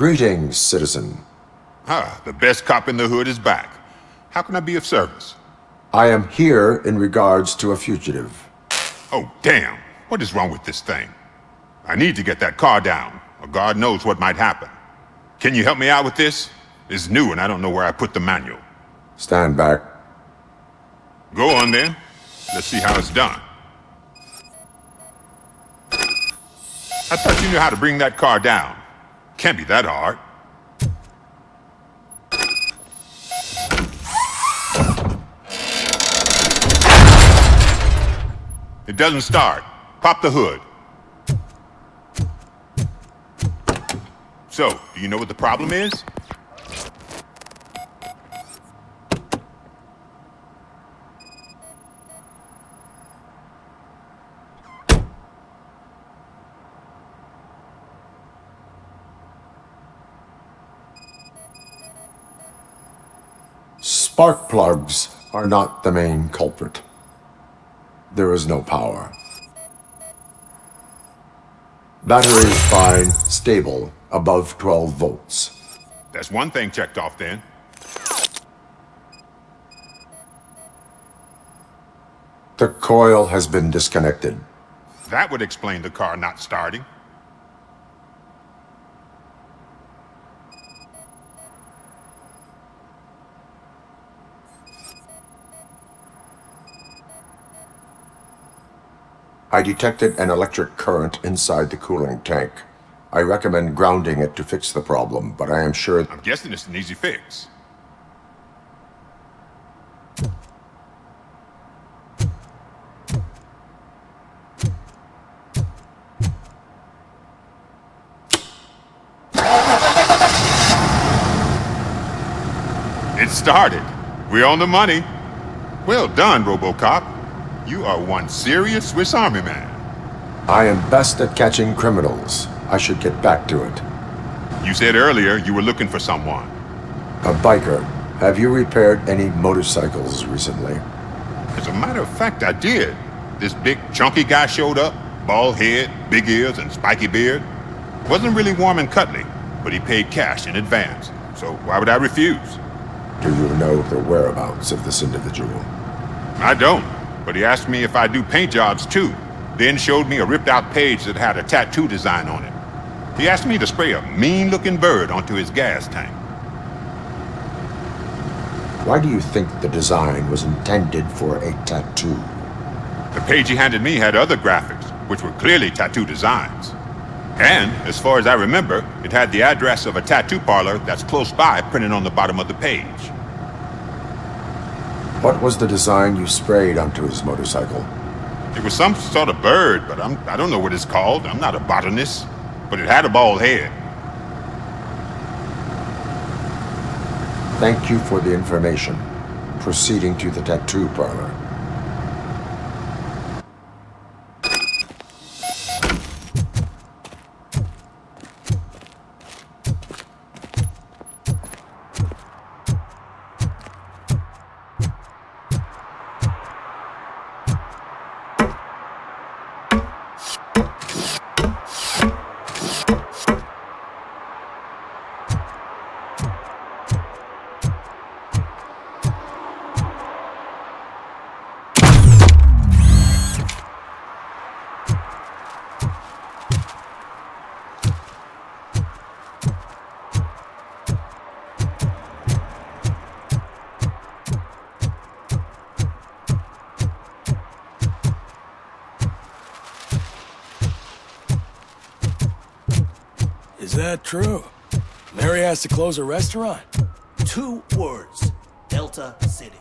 Greetings, citizen. Ah, the best cop in the hood is back. How can I be of service? I am here in regards to a fugitive. Oh, damn. What is wrong with this thing? I need to get that car down, or God knows what might happen. Can you help me out with this? It's new and I don't know where I put the manual. Stand back. Go on then. Let's see how it's done. I thought you knew how to bring that car down. Can't be that hard. It doesn't start. Pop the hood. So, do you know what the problem is? Spark plugs are not the main culprit. There is no power. Battery is fine, stable, above 12 volts. That's one thing checked off then. The coil has been disconnected. That would explain the car not starting. I detected an electric current inside the cooling tank. I recommend grounding it to fix the problem, but I am sure... I'm guessing it's an easy fix. It started. We're on the money. Well done, RoboCop. You are one serious Swiss Army man. I am best at catching criminals. I should get back to it. You said earlier you were looking for someone. A biker. Have you repaired any motorcycles recently? As a matter of fact, I did. This big, chunky guy showed up. Bald head, big ears, and spiky beard. Wasn't really warm and cuddly, but he paid cash in advance. So why would I refuse? Do you know the whereabouts of this individual? I don't. But he asked me if I do paint jobs too, then showed me a ripped-out page that had a tattoo design on it. He asked me to spray a mean-looking bird onto his gas tank. Why do you think the design was intended for a tattoo? The page he handed me had other graphics, which were clearly tattoo designs. And, as far as I remember, it had the address of a tattoo parlor that's close by printed on the bottom of the page. What was the design you sprayed onto his motorcycle? It was some sort of bird, but I don't know what it's called. I'm not a botanist. But it had a bald head. Thank you for the information. Proceeding to the tattoo parlor. Is that true? Mary has to close a restaurant? 2 words. Delta City.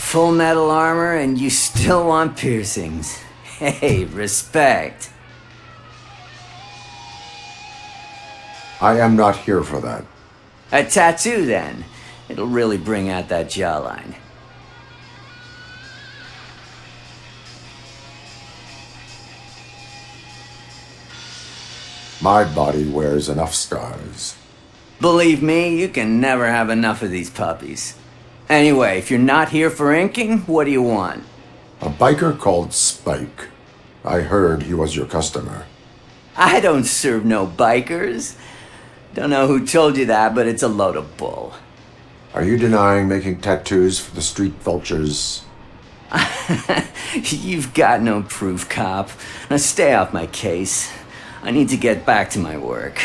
Full metal armor and you still want piercings. Hey, respect. I am not here for that. A tattoo, then. It'll really bring out that jawline. My body wears enough scars. Believe me, you can never have enough of these puppies. Anyway, if you're not here for inking, what do you want? A biker called Spike. I heard he was your customer. I don't serve no bikers. Don't know who told you that, but it's a load of bull. Are you denying making tattoos for the street vultures? You've got no proof, cop. Now stay off my case. I need to get back to my work.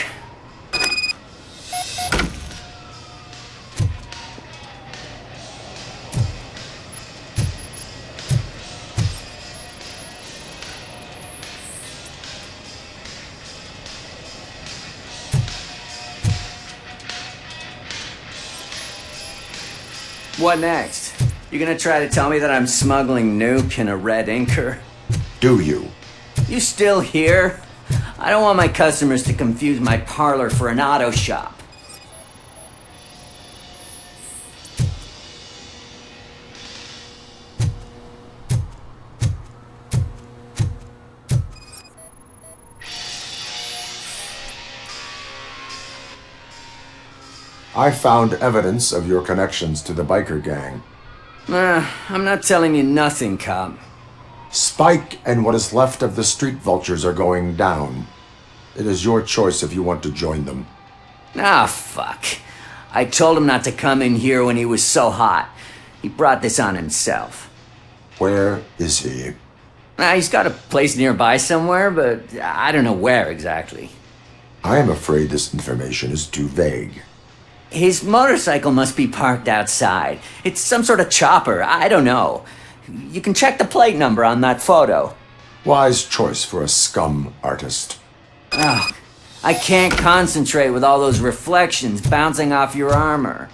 What next? You gonna try to tell me that I'm smuggling nuke in a red inker? Do you? You still here? I don't want my customers to confuse my parlor for an auto shop. I found evidence of your connections to the biker gang. I'm not telling you nothing, cop. Spike and what is left of the street vultures are going down. It is your choice if you want to join them. Ah, fuck. I told him not to come in here when he was so hot. He brought this on himself. Where is he? He's got a place nearby somewhere, but I don't know where exactly. I am afraid this information is too vague. His motorcycle must be parked outside. It's some sort of chopper. I don't know. You can check the plate number on that photo. Wise choice for a scum artist. Oh, I can't concentrate with all those reflections bouncing off your armor.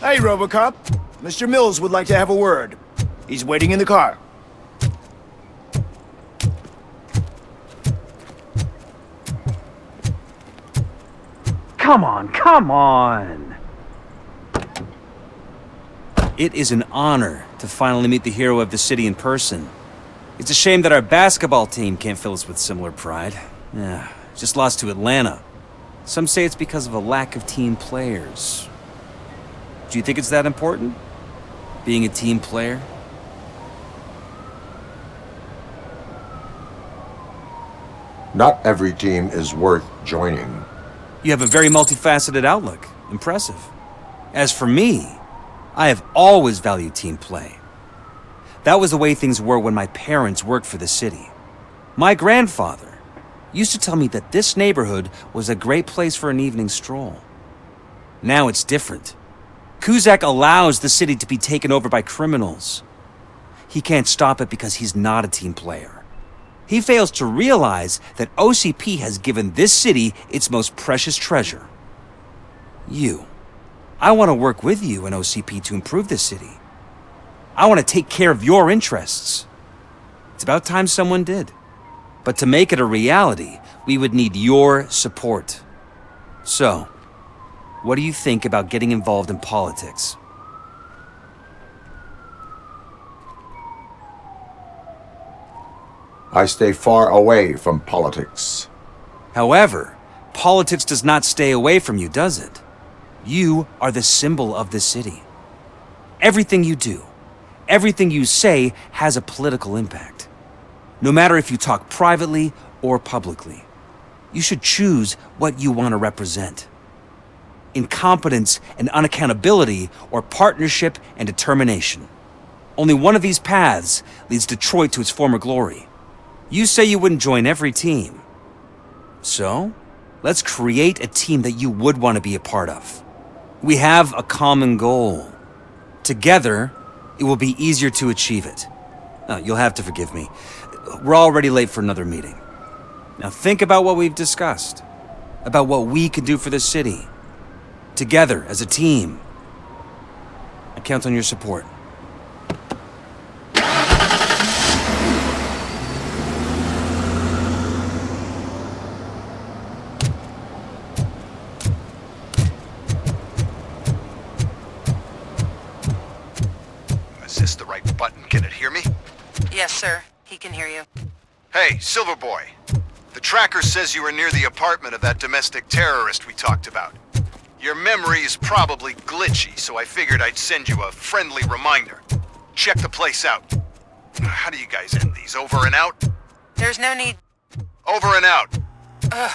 Hey, RoboCop. Mr. Mills would like to have a word. He's waiting in the car. Come on, come on! It is an honor to finally meet the hero of the city in person. It's a shame that our basketball team can't fill us with similar pride. Yeah, just lost to Atlanta. Some say it's because of a lack of team players. Do you think it's that important? Being a team player? Not every team is worth joining. You have a very multifaceted outlook. Impressive. As for me, I have always valued team play. That was the way things were when my parents worked for the city. My grandfather used to tell me that this neighborhood was a great place for an evening stroll. Now it's different. Cusack allows the city to be taken over by criminals. He can't stop it because he's not a team player. He fails to realize that OCP has given this city its most precious treasure. You. I want to work with you and OCP to improve this city. I want to take care of your interests. It's about time someone did. But to make it a reality, we would need your support. So, what do you think about getting involved in politics? I stay far away from politics. However, politics does not stay away from you, does it? You are the symbol of the city. Everything you do, everything you say has a political impact. No matter if you talk privately or publicly, you should choose what you want to represent. Incompetence and unaccountability, or partnership and determination. Only one of these paths leads Detroit to its former glory. You say you wouldn't join every team. So, let's create a team that you would want to be a part of. We have a common goal. Together, it will be easier to achieve it. You'll have to forgive me. We're already late for another meeting. Now think about what we've discussed. About what we can do for the city. Together, as a team. I count on your support. Is this the right button? Can it hear me? Yes, sir. He can hear you. Hey, Silverboy. The tracker says you were near the apartment of that domestic terrorist we talked about. Your memory is probably glitchy, so I figured I'd send you a friendly reminder. Check the place out. How do you guys end these? Over and out? There's no need. Over and out. Ugh.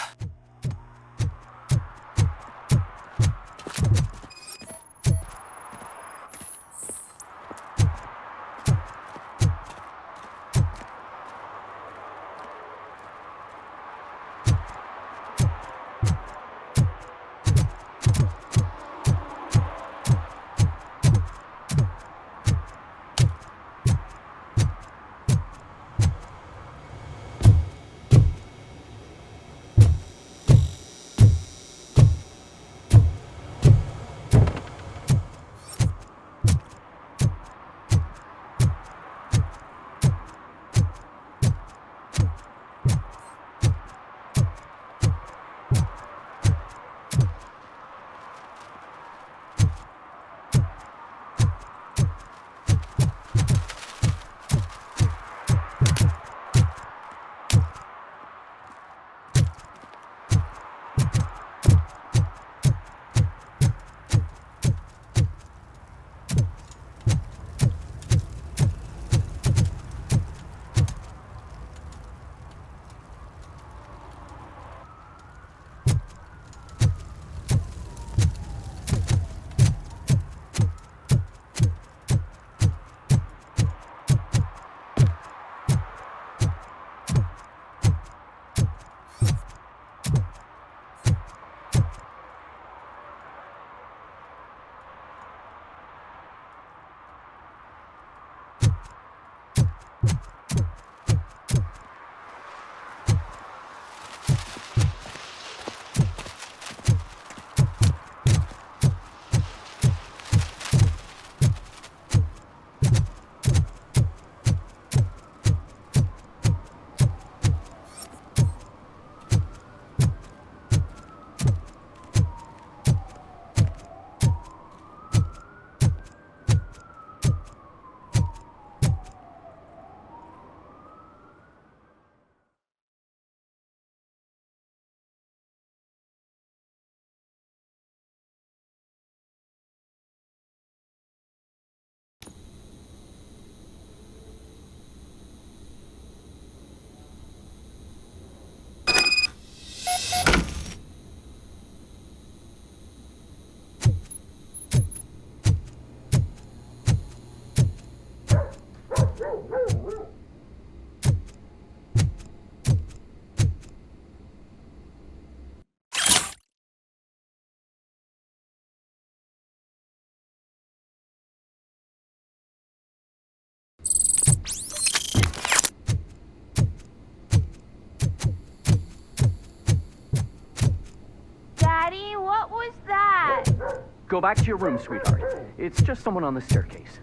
Daddy, what was that? Go back to your room, sweetheart. It's just someone on the staircase.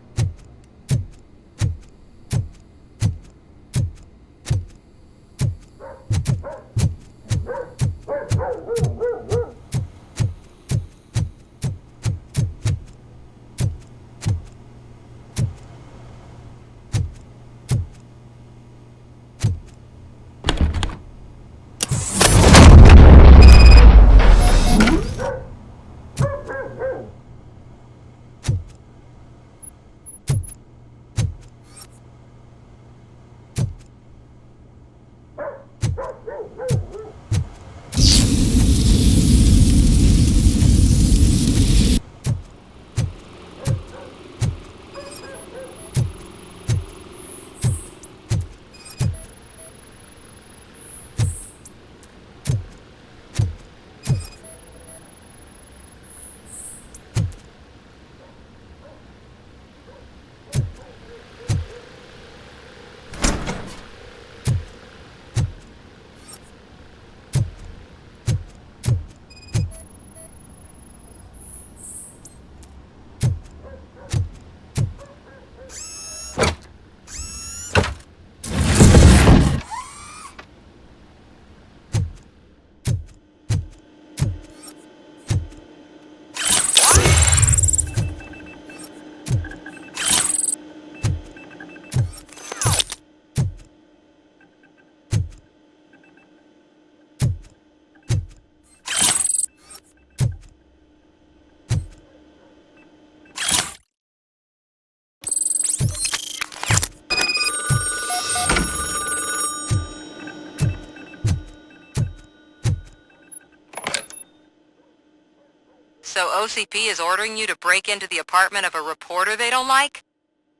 OCP is ordering you to break into the apartment of a reporter they don't like?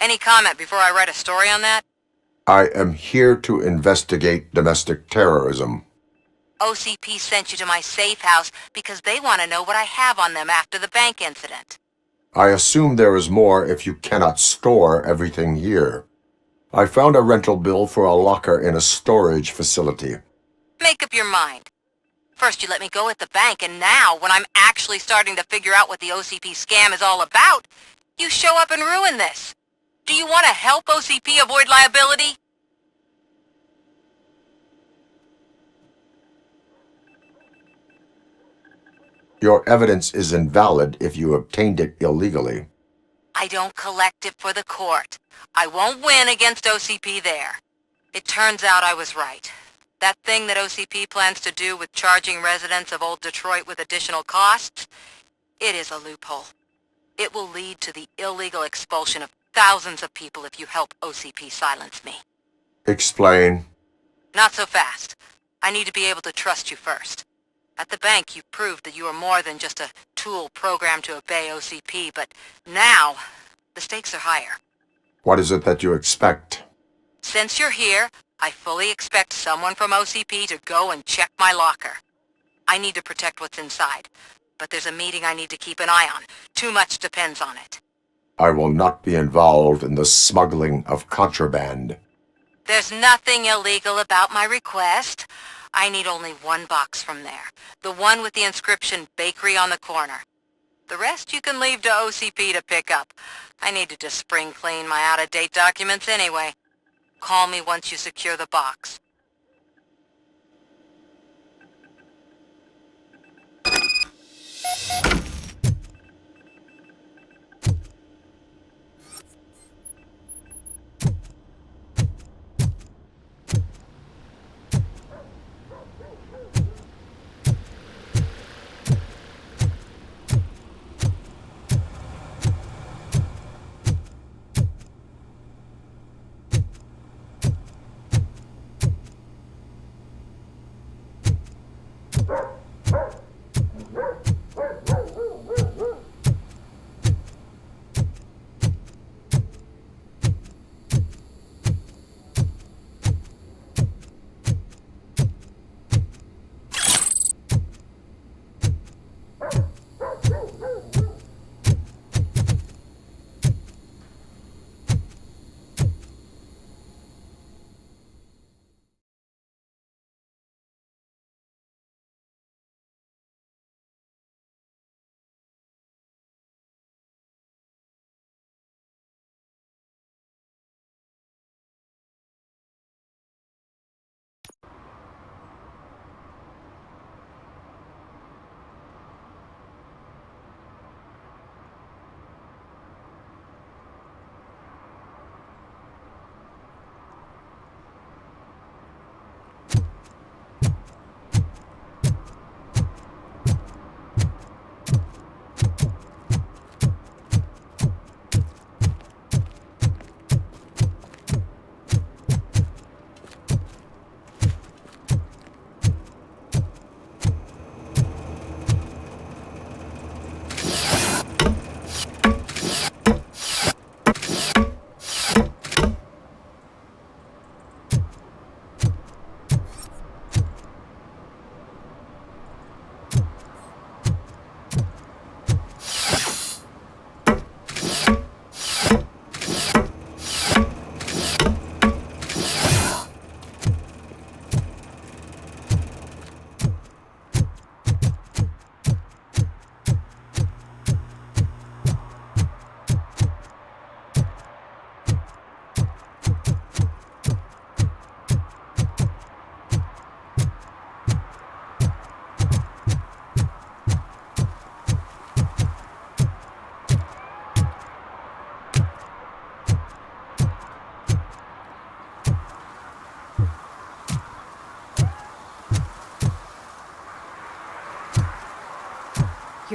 Any comment before I write a story on that? I am here to investigate domestic terrorism. OCP sent you to my safe house because they want to know what I have on them after the bank incident. I assume there is more if you cannot store everything here. I found a rental bill for a locker in a storage facility. Make up your mind. First you let me go at the bank, and now, when I'm actually starting to figure out what the OCP scam is all about, you show up and ruin this. Do you want to help OCP avoid liability? Your evidence is invalid if you obtained it illegally. I don't collect it for the court. I won't win against OCP there. It turns out I was right. That thing that OCP plans to do with charging residents of Old Detroit with additional costs, it is a loophole. It will lead to the illegal expulsion of thousands of people if you help OCP silence me. Explain. Not so fast. I need to be able to trust you first. At the bank, you proved that you are more than just a tool programmed to obey OCP, but now, the stakes are higher. What is it that you expect? Since you're here, I fully expect someone from OCP to go and check my locker. I need to protect what's inside, but there's a meeting I need to keep an eye on. Too much depends on it. I will not be involved in the smuggling of contraband. There's nothing illegal about my request. I need only one box from there. The one with the inscription Bakery on the corner. The rest you can leave to OCP to pick up. I need to just spring clean my out-of-date documents anyway. Call me once you secure the box.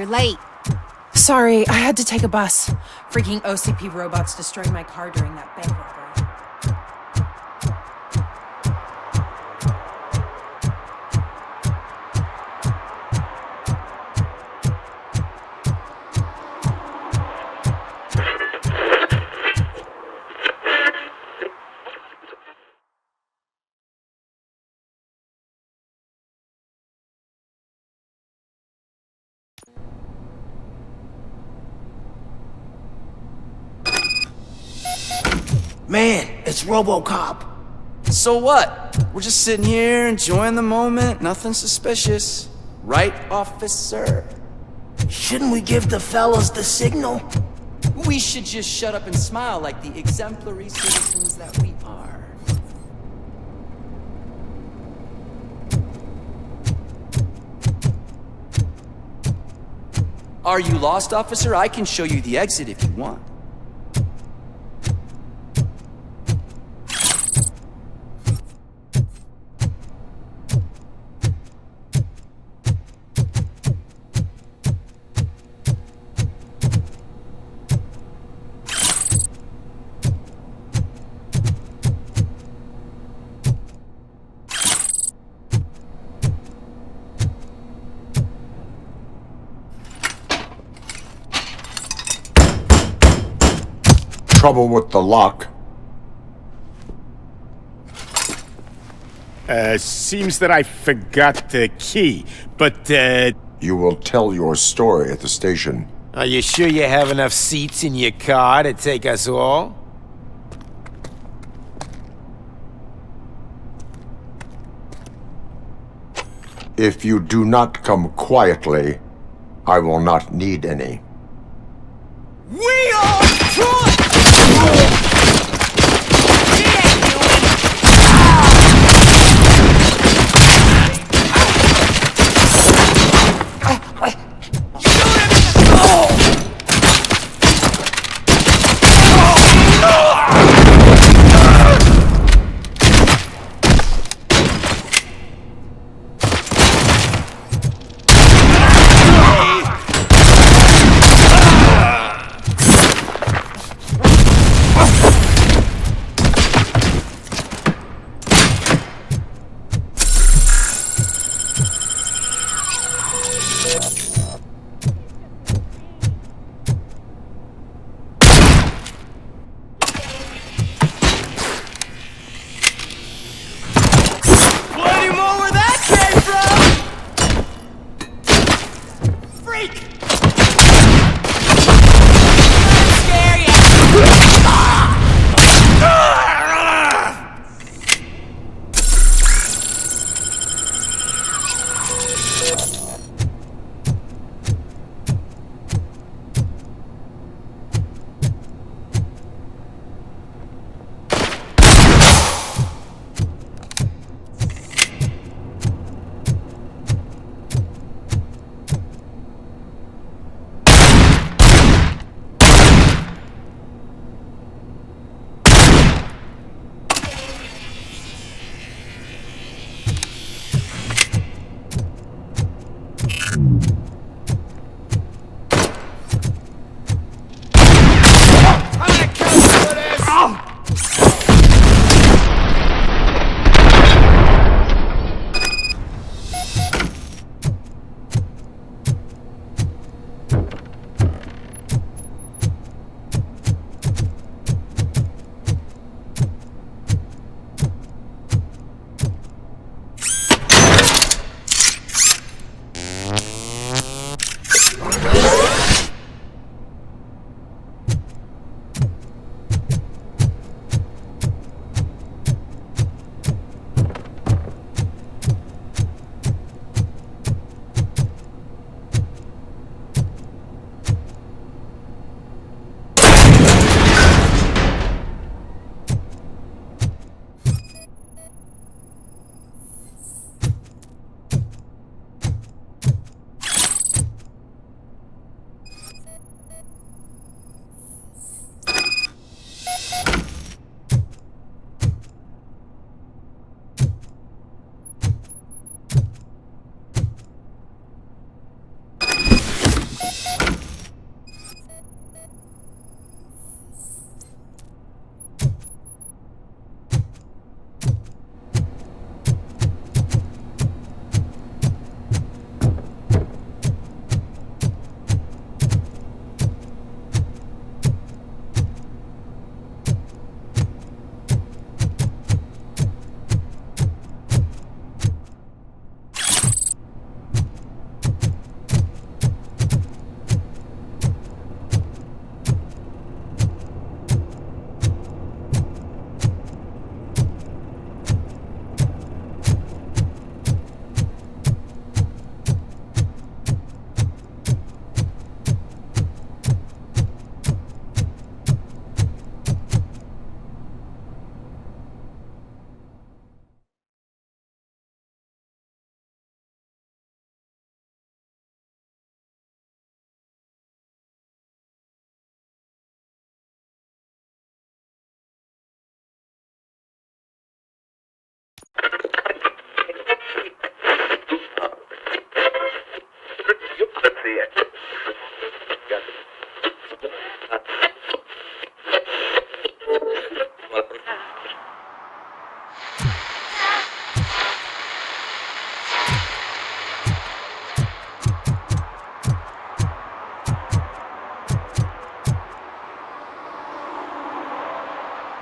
You're late. Sorry, I had to take a bus. Freaking OCP robots destroyed my car during that bank robbery. Man, it's RoboCop. So what? We're just sitting here enjoying the moment. Nothing suspicious. Right, officer? Shouldn't we give the fellas the signal? We should just shut up and smile like the exemplary citizens that we are. Are you lost, officer? I can show you the exit if you want. Trouble with the lock. Seems that I forgot the key, but, You will tell your story at the station. Are you sure you have enough seats in your car to take us all? If you do not come quietly, I will not need any. We are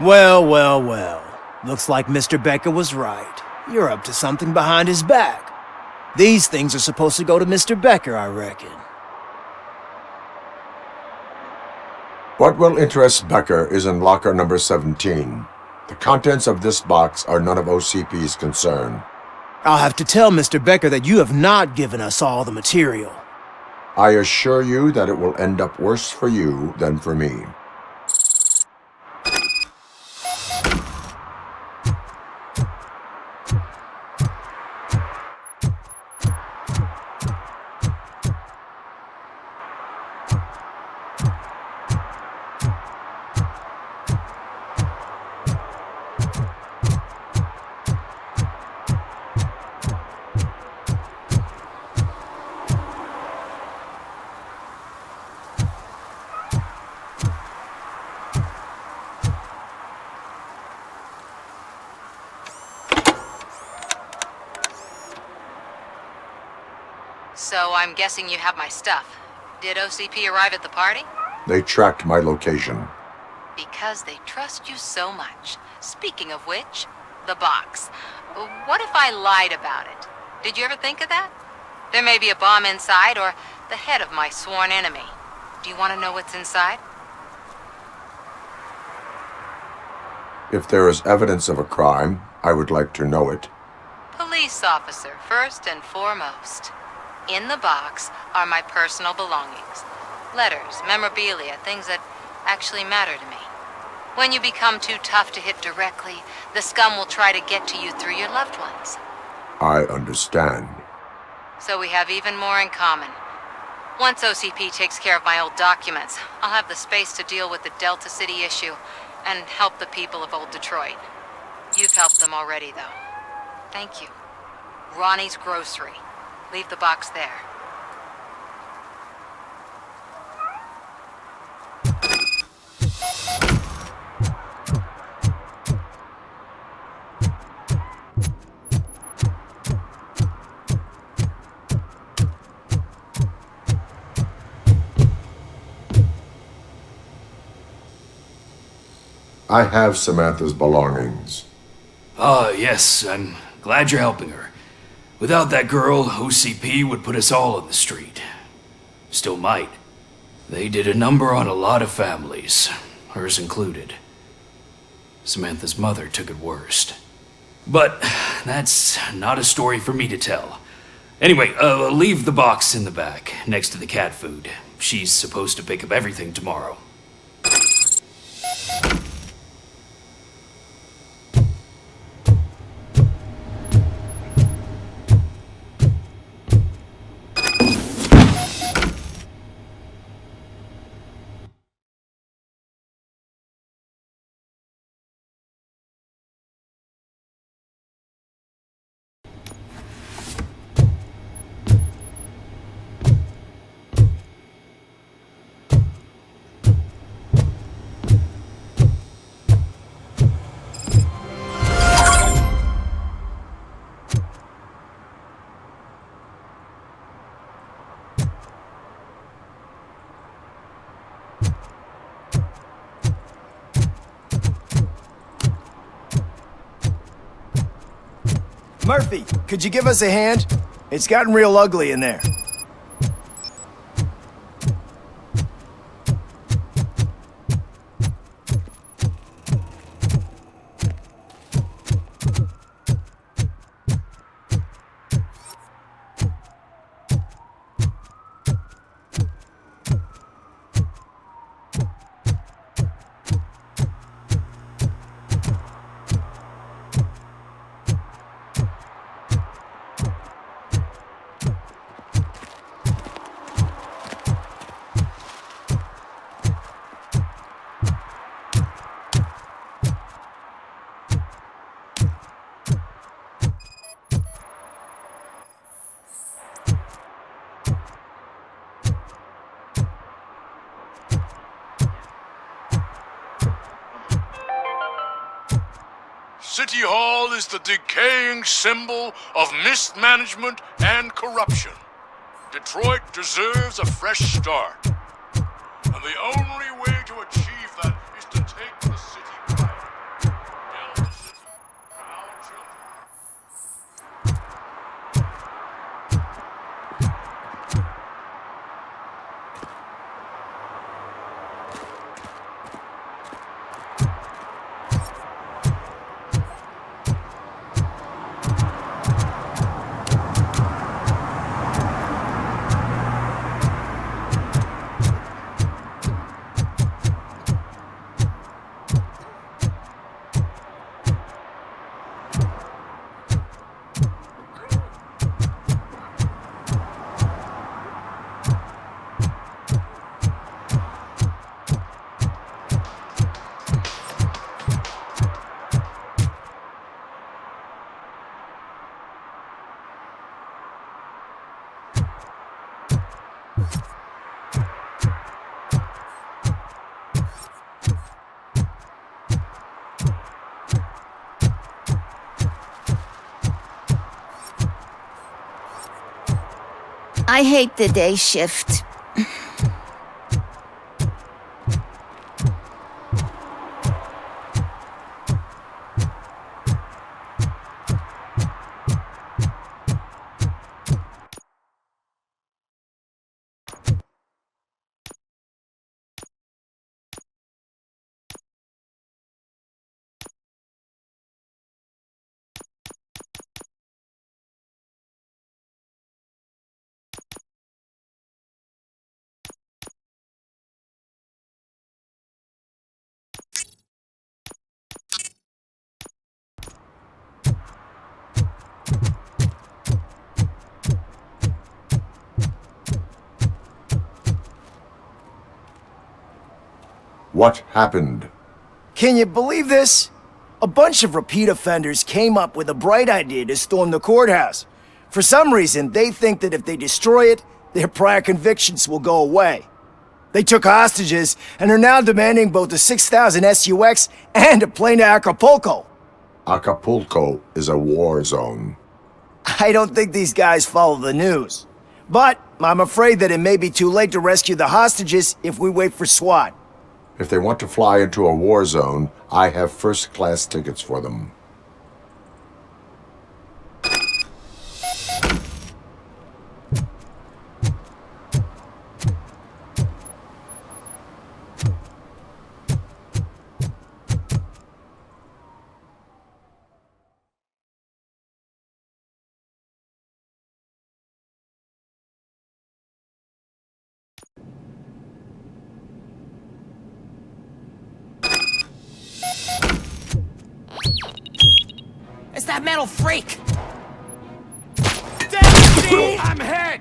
Well, well, well. Looks like Mr. Becker was right. You're up to something behind his back. These things are supposed to go to Mr. Becker, I reckon. What will interest Becker is in locker number 17. The contents of this box are none of OCP's concern. I'll have to tell Mr. Becker that you have not given us all the material. I assure you that it will end up worse for you than for me. So I'm guessing you have my stuff. Did OCP arrive at the party? They tracked my location. Because they trust you so much. Speaking of which, the box. What if I lied about it? Did you ever think of that? There may be a bomb inside or the head of my sworn enemy. Do you want to know what's inside? If there is evidence of a crime, I would like to know it. Police officer, first and foremost. In the box are my personal belongings. Letters, memorabilia, things that actually matter to me. When you become too tough to hit directly, the scum will try to get to you through your loved ones. I understand. So we have even more in common. Once OCP takes care of my old documents, I'll have the space to deal with the Delta City issue and help the people of Old Detroit. You've helped them already, though. Thank you. Ronnie's Grocery. Leave the box there. I have Samantha's belongings. Ah, yes, I'm glad you're helping her. Without that girl, OCP would put us all on the street. Still might. They did a number on a lot of families, hers included. Samantha's mother took it worst. But that's not a story for me to tell. Anyway, leave the box in the back, next to the cat food. She's supposed to pick up everything tomorrow. Murphy, could you give us a hand? It's gotten real ugly in there. City Hall is the decaying symbol of mismanagement and corruption. Detroit deserves a fresh start. And the only way to achieve that is to take the city back. I hate the day shift. What happened? Can you believe this? A bunch of repeat offenders came up with a bright idea to storm the courthouse. For some reason, they think that if they destroy it, their prior convictions will go away. They took hostages and are now demanding both the 6,000 SUX and a plane to Acapulco. Acapulco is a war zone. I don't think these guys follow the news. But I'm afraid that it may be too late to rescue the hostages if we wait for SWAT. If they want to fly into a war zone, I have first-class tickets for them. It's that metal freak! I'm hit!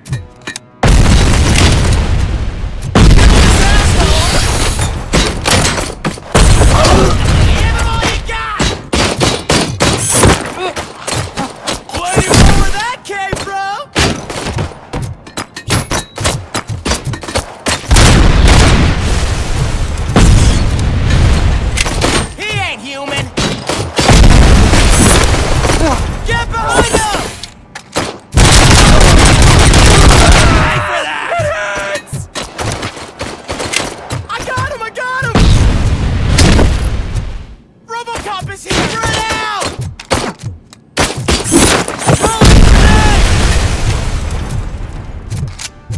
RoboCop is here! Run out!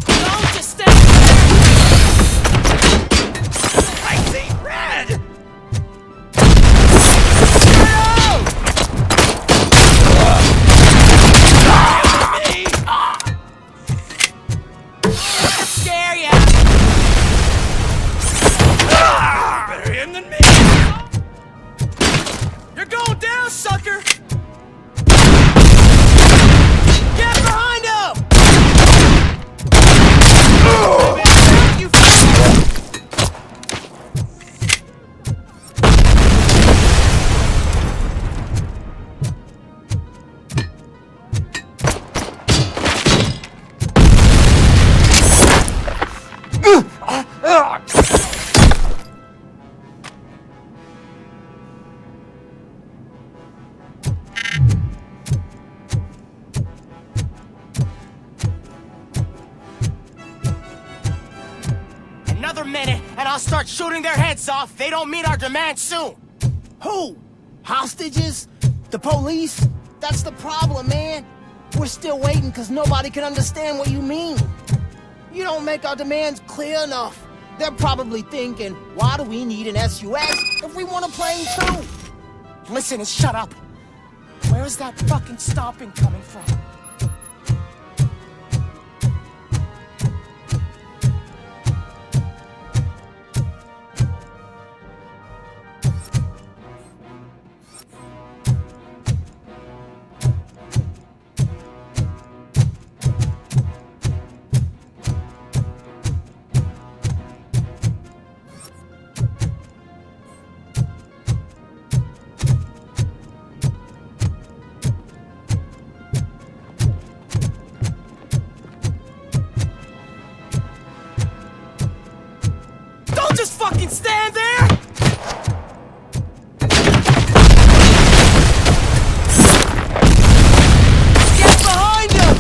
Don't just stay there! I see red! Scare ya! Better him than me! You're going down, sucker! Get behind him! You Another minute, and I'll start shooting their heads off if they don't meet our demands soon. Who? Hostages? The police? That's the problem, man. We're still waiting because nobody can understand what you mean. You don't make our demands clear enough. They're probably thinking, why do we need an SUX if we want a plane too? Listen and shut up. Where is that fucking stomping coming from? Don't just fucking stand there! Get behind him!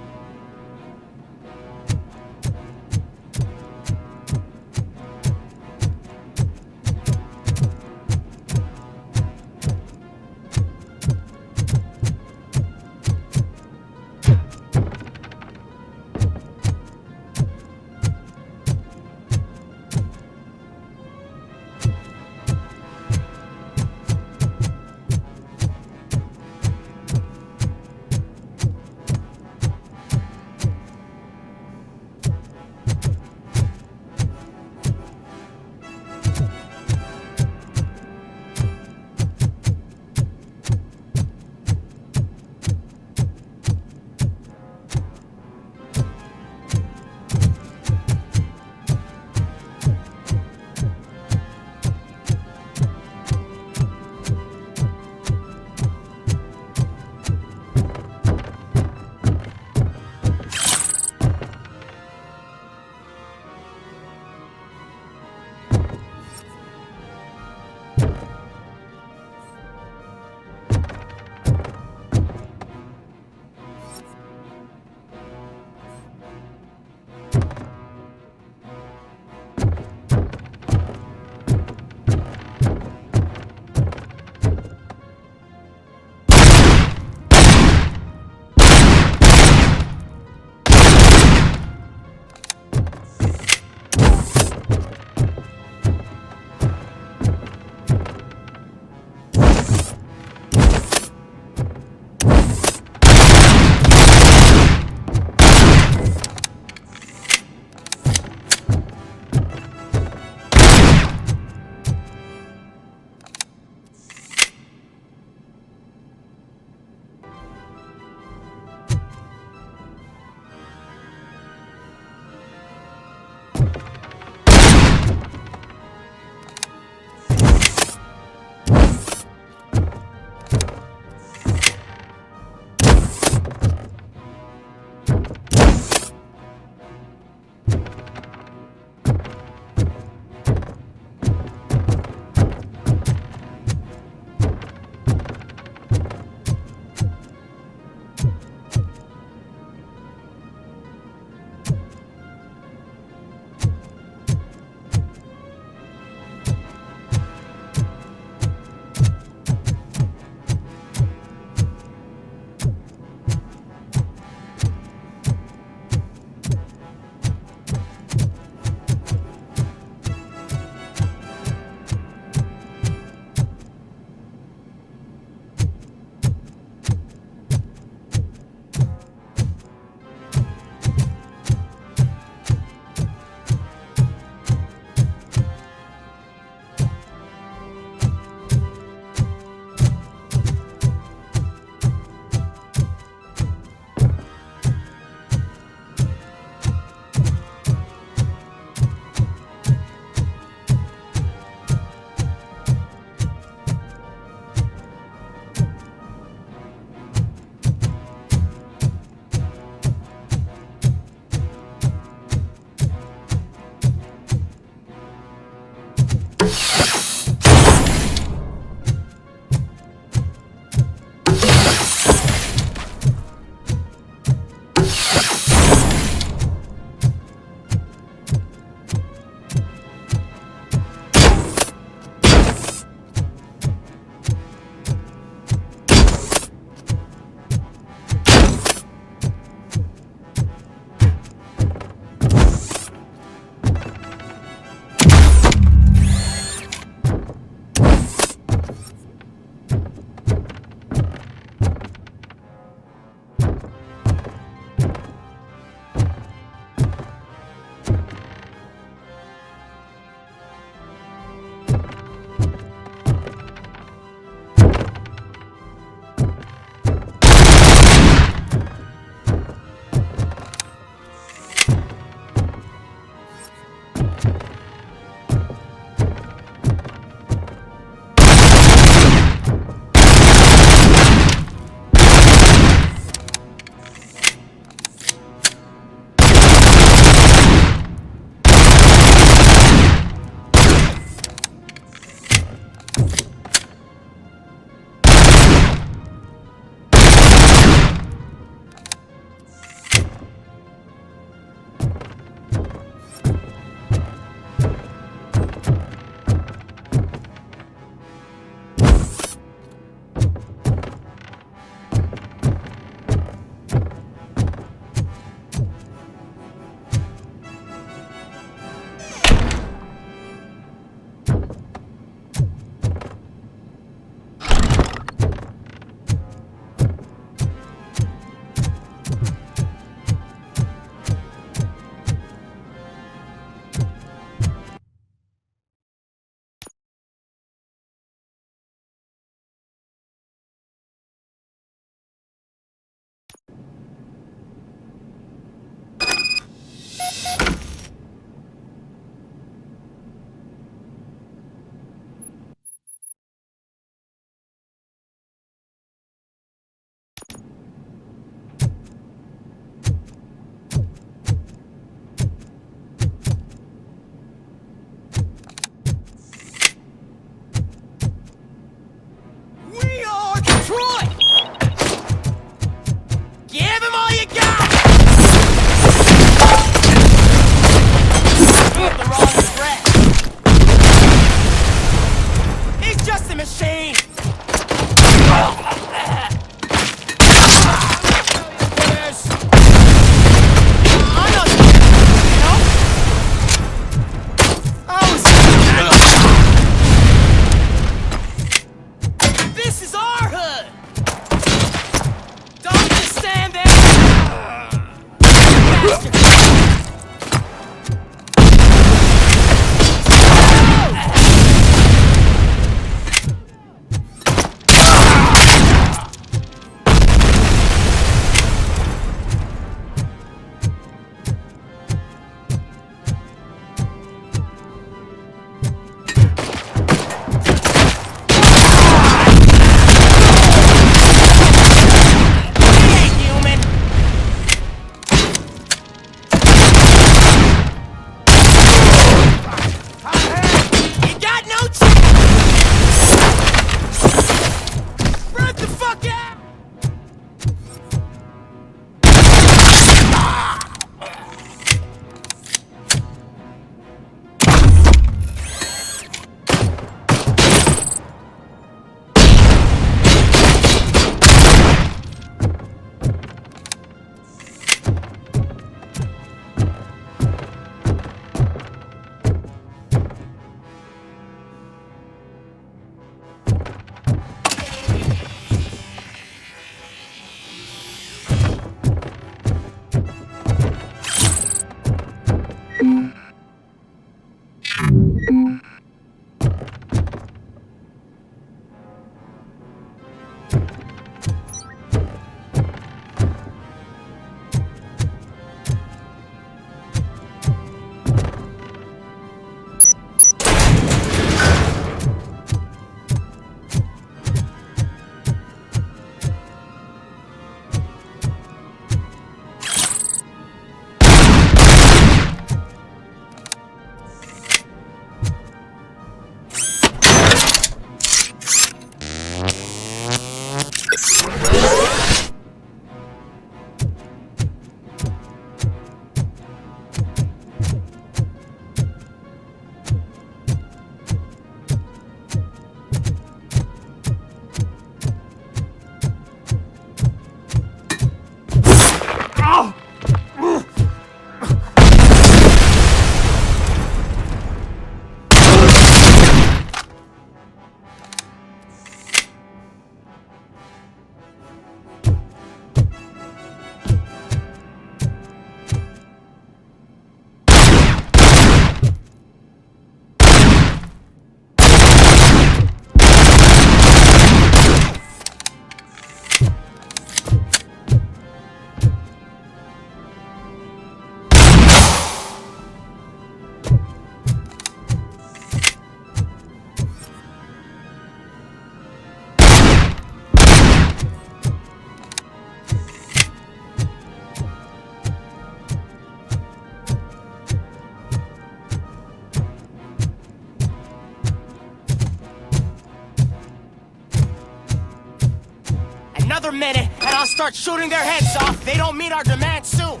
Another minute, and I'll start shooting their heads off. They don't meet our demands soon.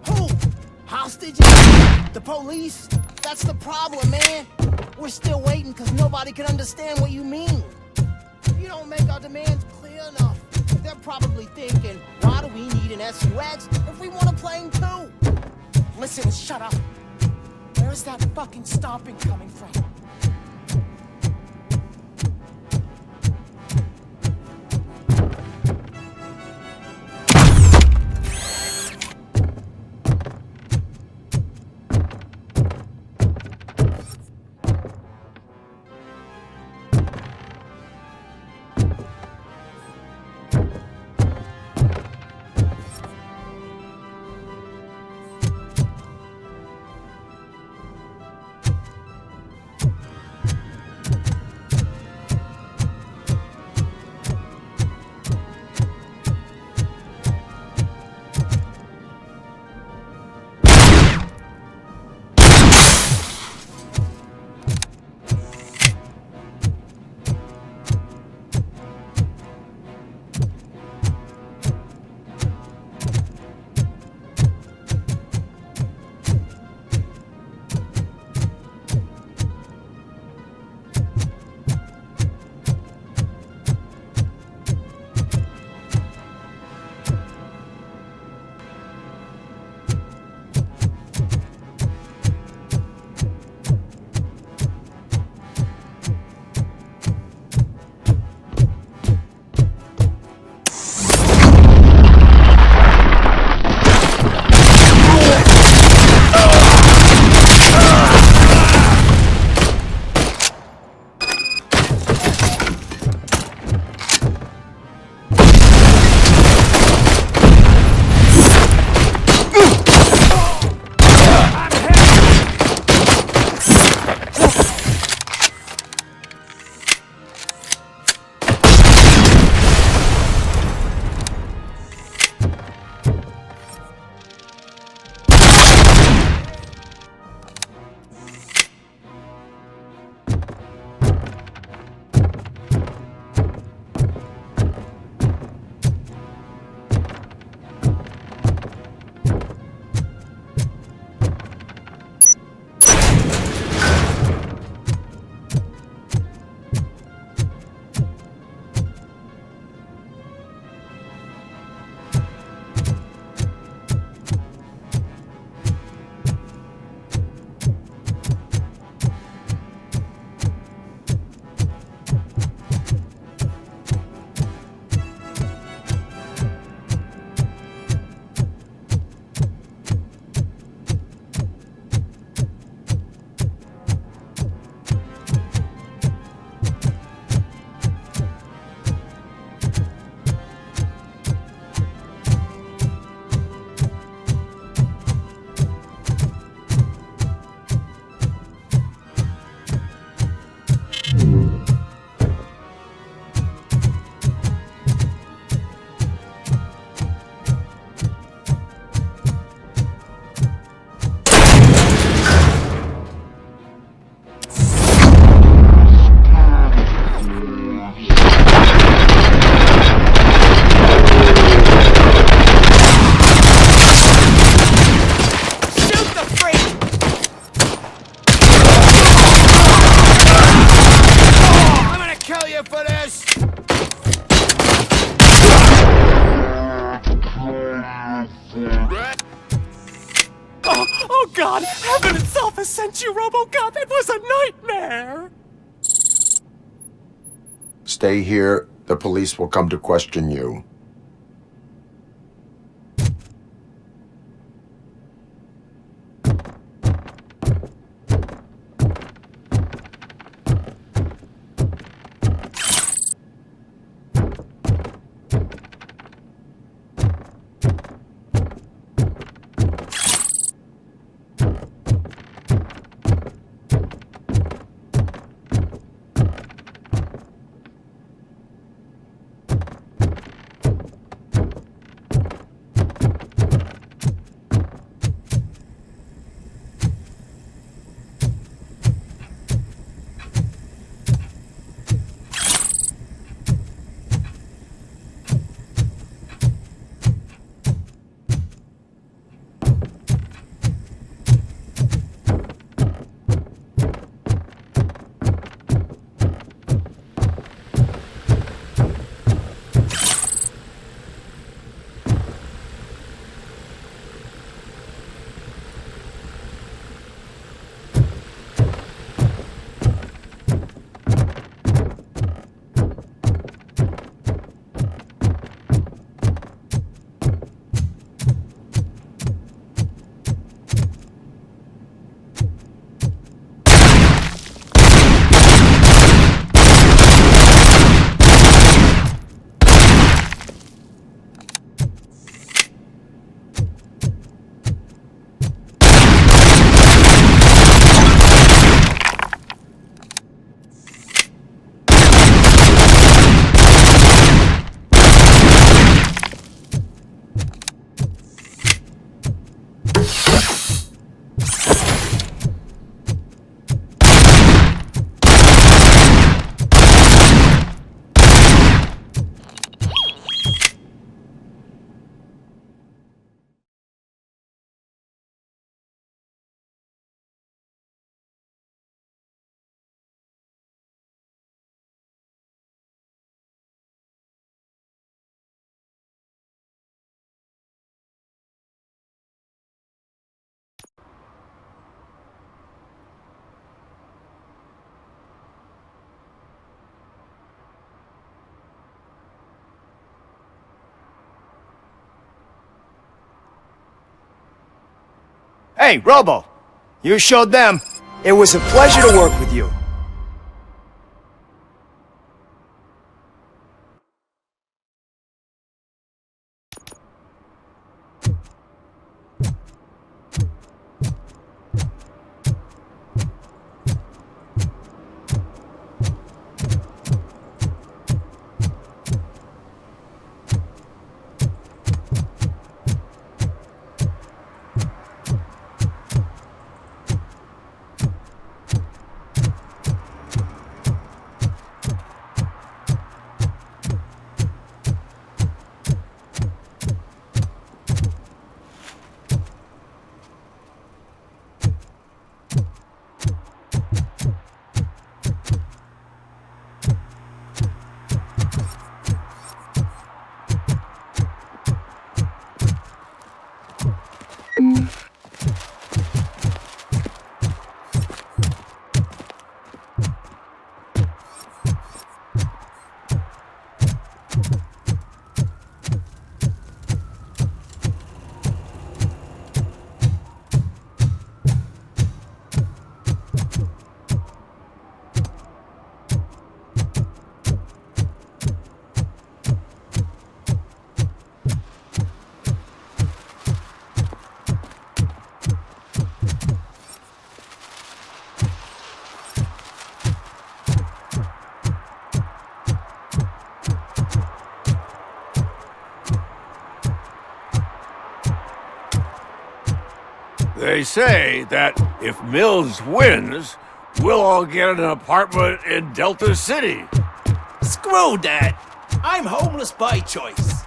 Who? Hostages? The police? That's the problem, man. We're still waiting because nobody can understand what you mean. You don't make our demands clear enough. They're probably thinking, why do we need an SUX if we want a plane too? Listen, shut up. Where's that fucking stomping coming from? Oh God, heaven itself has sent you, RoboCop. It was a nightmare. Stay here. The police will come to question you. Hey, Robo! You showed them. It was a pleasure to work with you. They say that if Mills wins, we'll all get an apartment in Delta City. Screw that! I'm homeless by choice.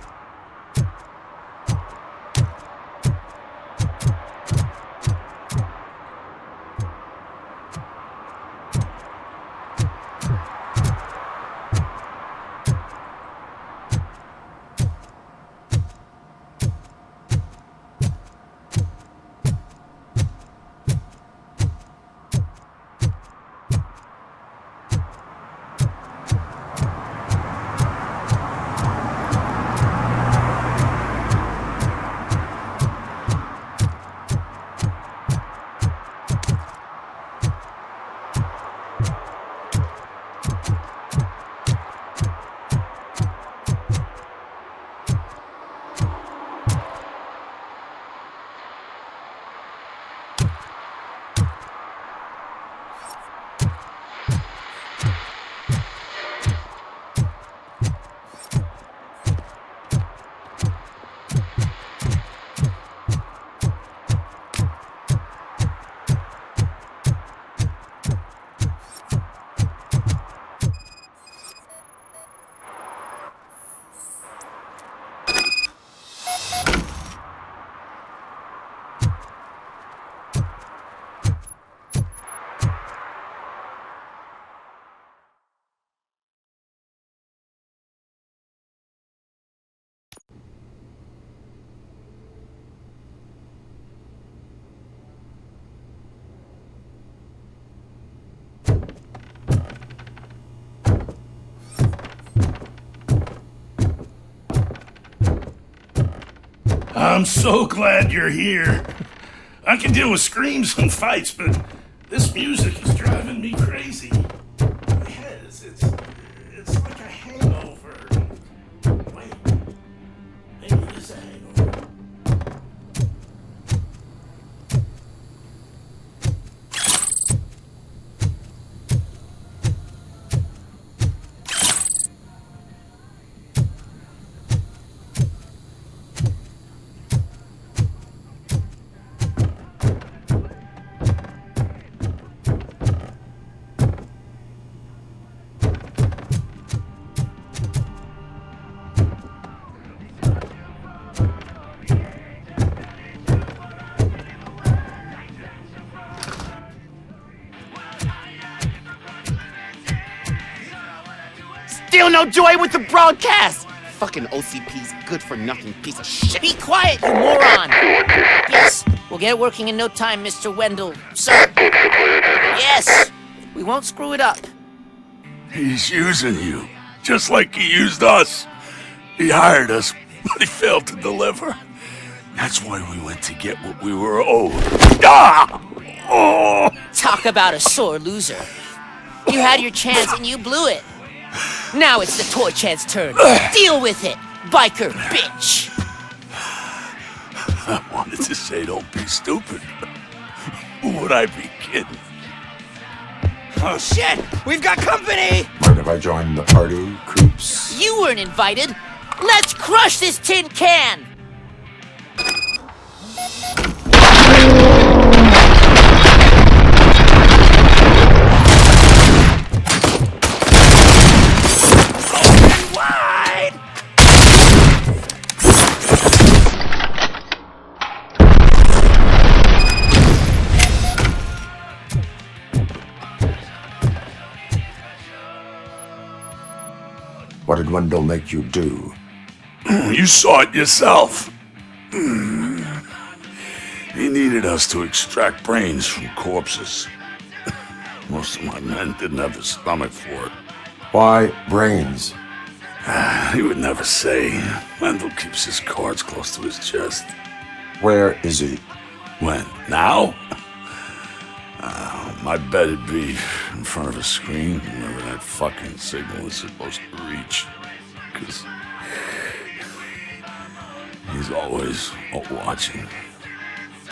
I'm so glad you're here. I can deal with screams and fights, but this music is driving me crazy. My head it's like a hangover. Wait, maybe it is a hangover. Still no joy with the broadcast! Fucking OCP's good-for-nothing piece of shit. Be quiet, you moron! Yes, we'll get it working in no time, Mr. Wendell. Sir. Yes, we won't screw it up. He's using you, just like he used us. He hired us, but he failed to deliver. That's why we went to get what we were owed. Ah! Oh! Talk about a sore loser. You had your chance and you blew it. Now it's the toy chance turn. Deal with it, biker bitch. I wanted to say don't be stupid. Would I be kidding? Oh shit! We've got company! Mind if I join the party, Croops? You weren't invited. Let's crush this tin can! What did Wendell make you do? You saw it yourself. He needed us to extract brains from corpses. Most of my men didn't have the stomach for it. Why brains? He would never say. Wendell keeps his cards close to his chest. Where is he? When? Now? My bet it'd be in front of a screen whenever that fucking signal is supposed to reach. Because he's always watching.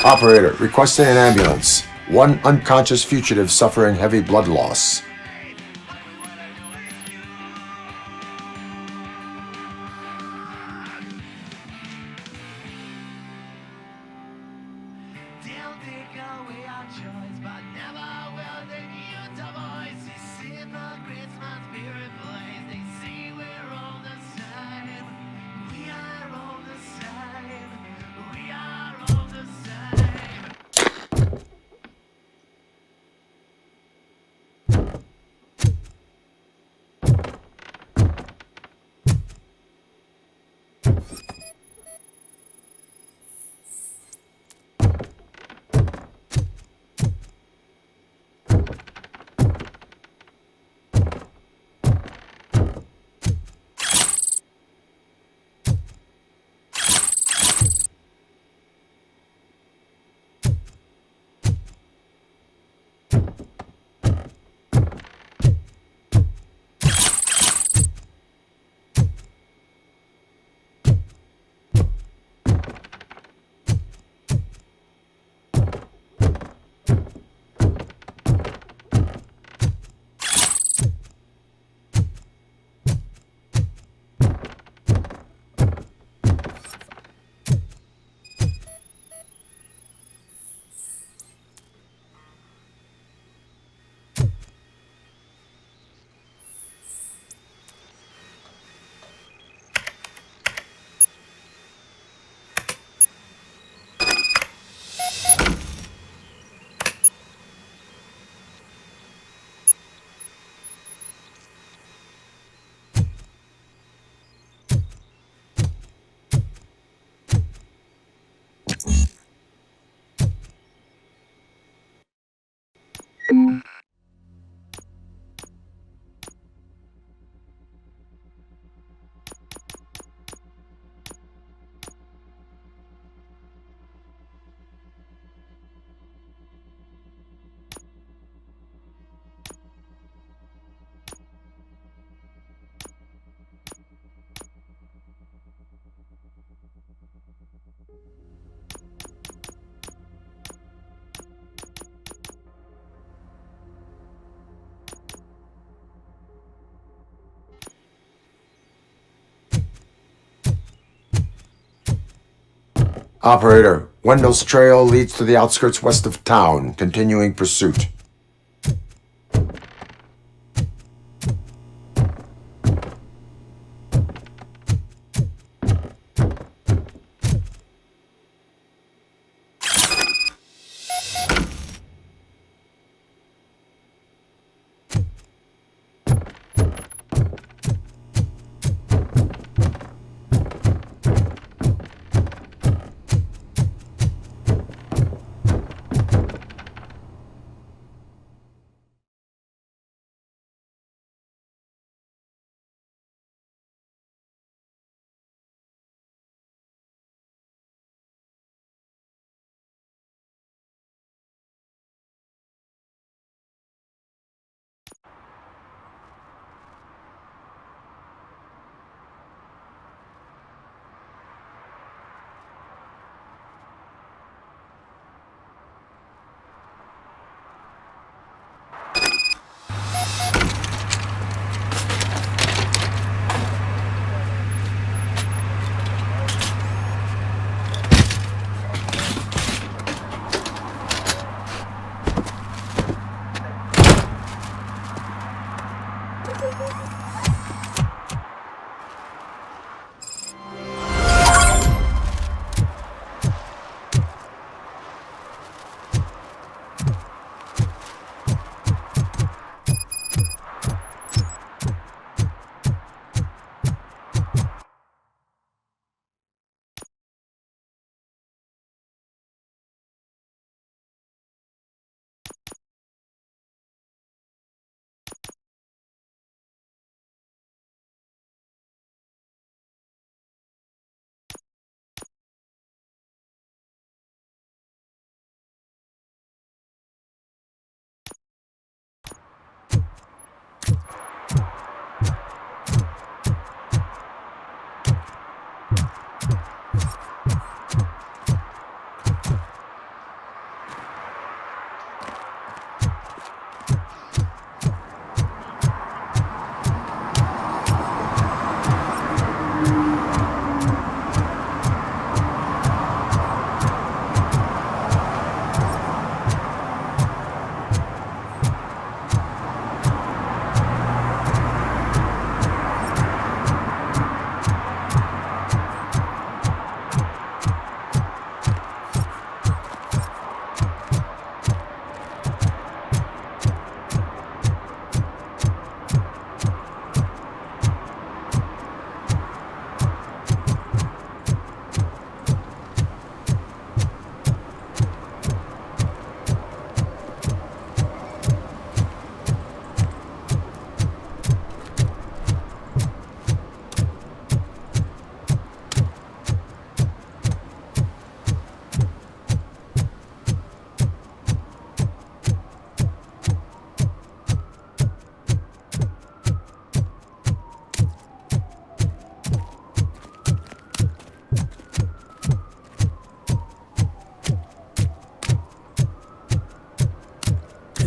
Operator, requesting an ambulance. One unconscious fugitive suffering heavy blood loss. Operator, Wendell's trail leads to the outskirts west of town, continuing pursuit.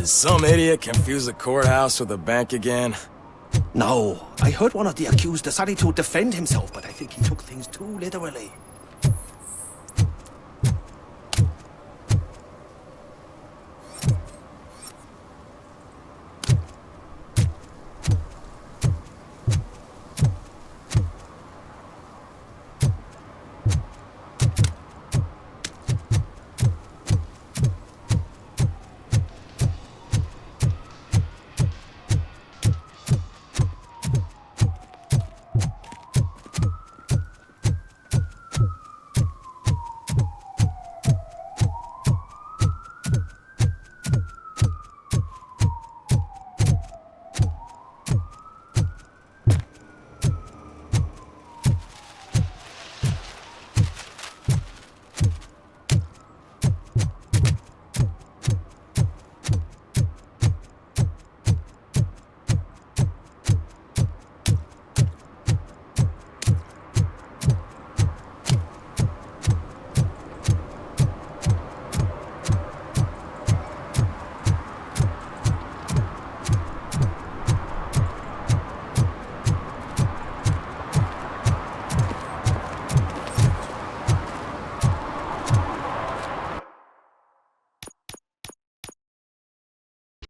Did some idiot confuse the courthouse with a bank again? No, I heard one of the accused decided to defend himself, but I think he took things too literally.